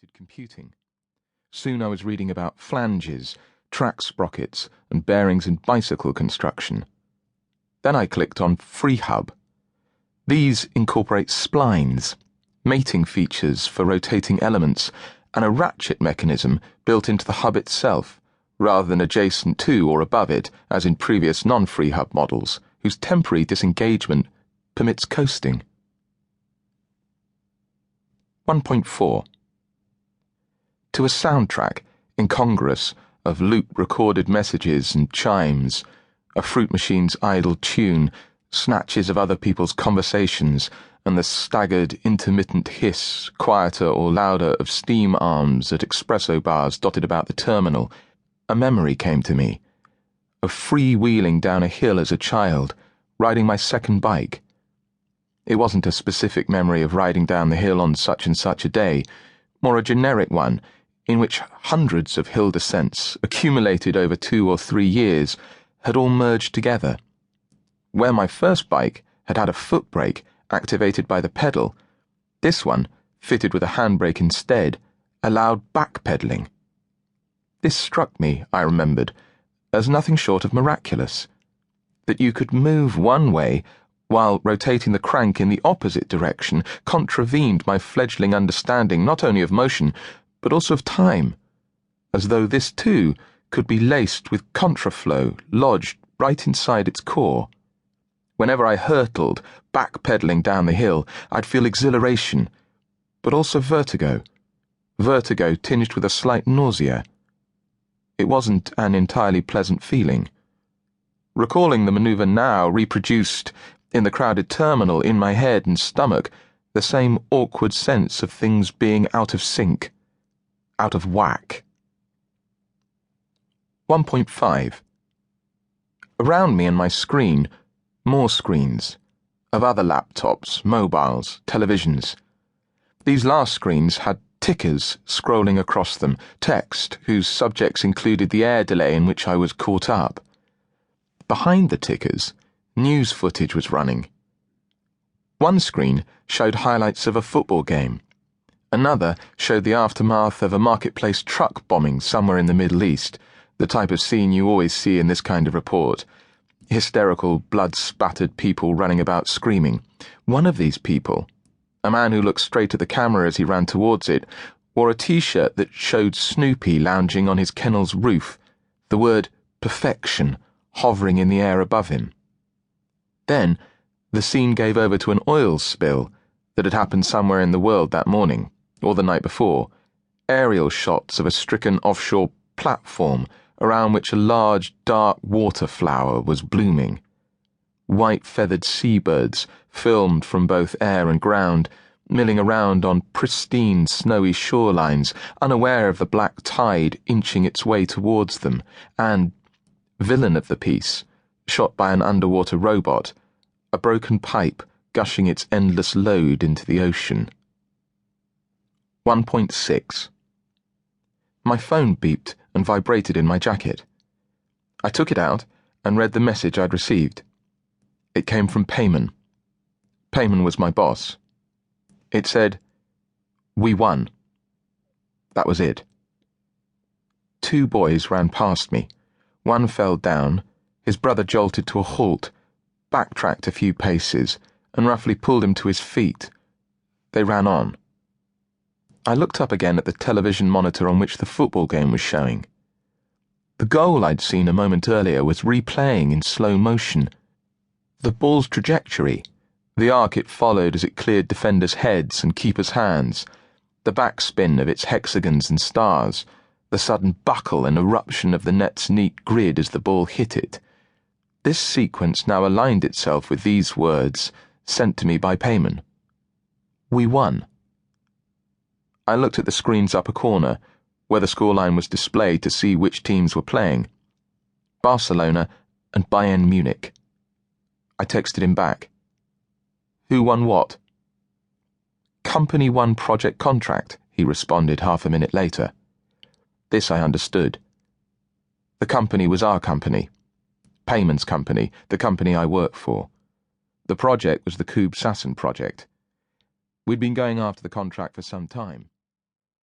distributed computing. Soon I was reading about flanges, track sprockets, and bearings in bicycle construction. Then I clicked on FreeHub. These incorporate splines, mating features for rotating elements, and a ratchet mechanism built into the hub itself, rather than adjacent to or above it, as in previous non-FreeHub models, whose temporary disengagement permits coasting. 1.4. To a soundtrack, incongruous, of loop-recorded messages and chimes, a fruit machine's idle tune, snatches of other people's conversations, and the staggered, intermittent hiss, quieter or louder, of steam arms at espresso bars dotted about the terminal, a memory came to me, of freewheeling down a hill as a child, riding my second bike. It wasn't a specific memory of riding down the hill on such and such a day, more a generic one, in which hundreds of hill descents, accumulated over 2 or 3 years, had all merged together. Where my first bike had had a foot brake activated by the pedal, this one, fitted with a handbrake instead, allowed backpedaling. This struck me, I remembered, as nothing short of miraculous, that you could move one way while rotating the crank in the opposite direction contravened my fledgling understanding not only of motion, but also of time, as though this too could be laced with contraflow lodged right inside its core. Whenever I hurtled, backpedaling down the hill, I'd feel exhilaration, but also vertigo tinged with a slight nausea. It wasn't an entirely pleasant feeling. Recalling the maneuver now reproduced in the crowded terminal in my head and stomach the same awkward sense of things being out of sync, out of whack. 1.5. Around me and my screen, more screens, of other laptops, mobiles, televisions. These last screens had tickers scrolling across them, text whose subjects included the air delay in which I was caught up. Behind the tickers, news footage was running. One screen showed highlights of a football game. Another showed the aftermath of a marketplace truck bombing somewhere in the Middle East, the type of scene you always see in this kind of report. Hysterical, blood-spattered people running about screaming. One of these people, a man who looked straight at the camera as he ran towards it, wore a t-shirt that showed Snoopy lounging on his kennel's roof, the word perfection hovering in the air above him. Then, the scene gave over to an oil spill that had happened somewhere in the world that morning, or the night before, aerial shots of a stricken offshore platform around which a large, dark water flower was blooming. White-feathered seabirds, filmed from both air and ground, milling around on pristine, snowy shorelines, unaware of the black tide inching its way towards them, and, villain of the piece, shot by an underwater robot, a broken pipe gushing its endless load into the ocean. 1.6. My phone beeped and vibrated in my jacket. I took it out and read the message I'd received. It came from Payman. Payman was my boss. It said, "We won." That was it. 2 boys ran past me. One fell down, his brother jolted to a halt, backtracked a few paces, and roughly pulled him to his feet. They ran on. I looked up again at the television monitor on which the football game was showing. The goal I'd seen a moment earlier was replaying in slow motion. The ball's trajectory, the arc it followed as it cleared defenders' heads and keepers' hands, the backspin of its hexagons and stars, the sudden buckle and eruption of the net's neat grid as the ball hit it. This sequence now aligned itself with these words, sent to me by Payman. We won. I looked at the screen's upper corner, where the scoreline was displayed to see which teams were playing. Barcelona and Bayern Munich. I texted him back. Who won what? Company won project contract, he responded half a minute later. This I understood. The company was our company. Payman's company, the company I work for. The project was the Satin project. We'd been going after the contract for some time.